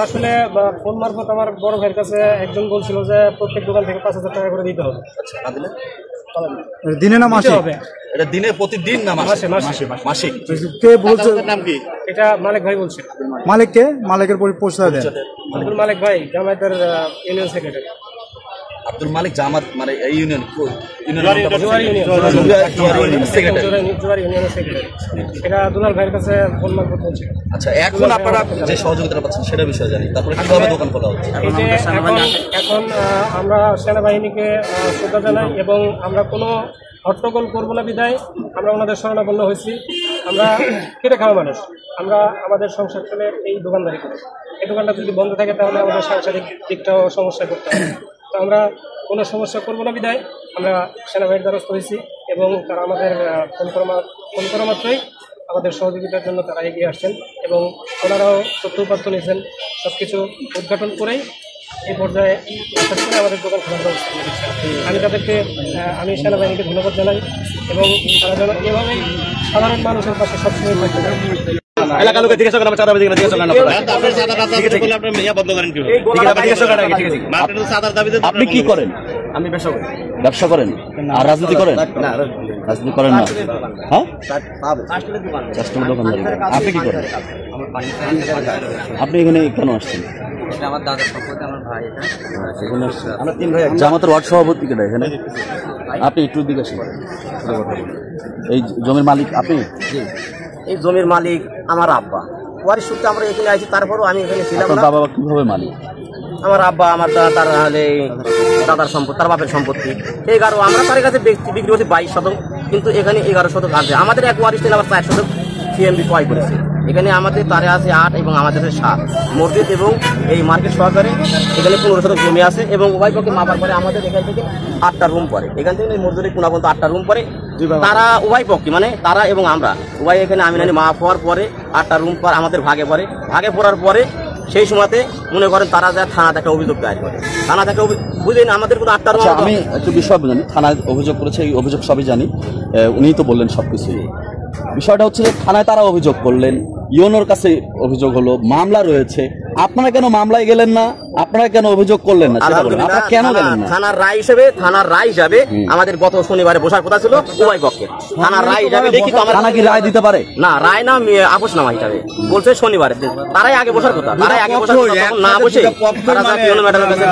আসলে ফোন মারফত আমার বড় ভাইয়ের কাছে একজন বলছিল যে প্রত্যেক দোকান থেকে 5,000 টাকা করে দিতে হবে। দিনে না মাসে হবে? এটা দিনে প্রতিদিন না মাসে? মাসিক। কে বলছে? নাম কি? এটা মালিক ভাই বলছে। মালিক কে? মালিকের পরিচয় দেন। আব্দুল মালিক ভাই, জামায়াতের ইউনিয়ন সেক্রেটারি। আব্দুল মালিক জামাত মানে এই ইউনিয়ন এটা দুলাল ভাইয়ের কাছে ফোন মারফত বলছে। আচ্ছা, এখন আপনারা যে সহযোগিতা পাচ্ছেন সেটা বিষয়ে জানি, তারপরে কিভাবে দোকান খোলা হচ্ছে? এখন আমরা সেনাবাহিনীকে শ্রদ্ধা জানাই এবং আমরা কোনো হট্টগোল করবো না বিদায় আমরা ওনাদের শরণাপন্ন হয়েছি। আমরা কেটে খাওয়া মানুষ, আমরা আমাদের সংসার চলে এই দোকানদারি করি। এই দোকানটা যদি বন্ধ থাকে তাহলে আমাদের সাংসারিক দিকটাও সমস্যা করতে হবে। তো আমরা কোনো সমস্যা করবো না বিদায় আমরা সেনাবাহিনীর দ্বারস্থ হয়েছি এবং তারা আমাদের ফোন করা মাত্রই আমাদের সহযোগিতার জন্য তারা এগিয়ে আসছেন এবং ওনারাও তথ্য উপাত্ত নিয়েছেন। সব কিছু উদ্ঘাটন করেই এই পর্যায়ে আসার পরে আমাদের দোকান খোলার ব্যবস্থা করে দিচ্ছেন। আমি সেনাবাহিনীকে ধন্যবাদ জানাই এবং তারা যেন এভাবেই সাধারণ মানুষের পাশে সবসময় থাকতে পারে। এলাকার লোকের জিজ্ঞাসা করেন, আপনি কি করেন? আমি ব্যবসা করেন? আর রাজনীতি করেন? রাজনীতি করেন না? হ্যাঁ, কাস্টমার দোকানদারি। আপনি কি করেন? আপনি এখানে কেন আসছেন? আমার দাদা সম্পর্কে আমার ভাই। আমরা 3 ভাই। জামাতের ওয়ার্ড সভাপতি কেন এখানে? আপনি একটু দিকে আসেন। এই জমির মালিক আপনি? এই জমির মালিক আমার আব্বা। ওয়ারিশ সূত্রে আমরা এখানে আছি, তারপরও আমি এখানে ছিলাম না। বাবা কিভাবে মালিক? আমার আব্বা আমার তার দাদার সম্পত্তি, তার বাপের সম্পত্তি 11। আমরা তার কাছে বিক্রি করছি 22 শতক, কিন্তু এখানে 11 শতক আছে। আমাদের এক ওয়ারিশ আবার 4 শতক সিএমবি ক্রয় করেছে। এখানে আমাদের তারে আছে 8 এবং আমাদের 7 মসজিদ এবং এই মার্কেট সহকারে এখানে 15 শতক জমি আছে এবং উভয় পক্ষে মাপার পরে আমাদের এখান থেকে 8টা রুম পড়ে। এখান থেকে মসজিদের কোনা পর্যন্ত 8টা রুম পড়ে। তারা উভয় পক্ষে মানে তারা এবং আমরা উভয় এখানে আমিনানি মাপ হওয়ার পরে 8টা রুম পর আমাদের ভাগে পড়ার পরে সেই সময়তে মনে করেন তারা যা থানাতে একটা অভিযোগ দায়ের করে। থানা থেকে বুঝলেন আমাদের কোনো 8টা রুম। আমি একটু বিষয় জানি, থানায় অভিযোগ করেছে, এই অভিযোগ সবই জানি, উনিই তো বললেন সবকিছু। বিষয়টা হচ্ছে যে থানায় তারা অভিযোগ করলেন, ইউনোর কাছে অভিযোগ হলো, মামলা রয়েছে। আপনারা কেন মামলায় গেলেন না? আপনারা কেন অভিযোগ করলেন না সেটা বলেন। আপনারা কেন গেলেন না? থানার রায় হিসাবে আমাদের গত শনিবারে বসার কথা ছিল উভয় পক্ষে। থানার রায় হিসাবে লিখিত থানা কি রায় দিতে পারে না? রায় না, আপোষনামা হিসাবে বলছে শনিবারে। তারাই আগে বসার কথা, না বসে তারা ম্যাডামের কাছে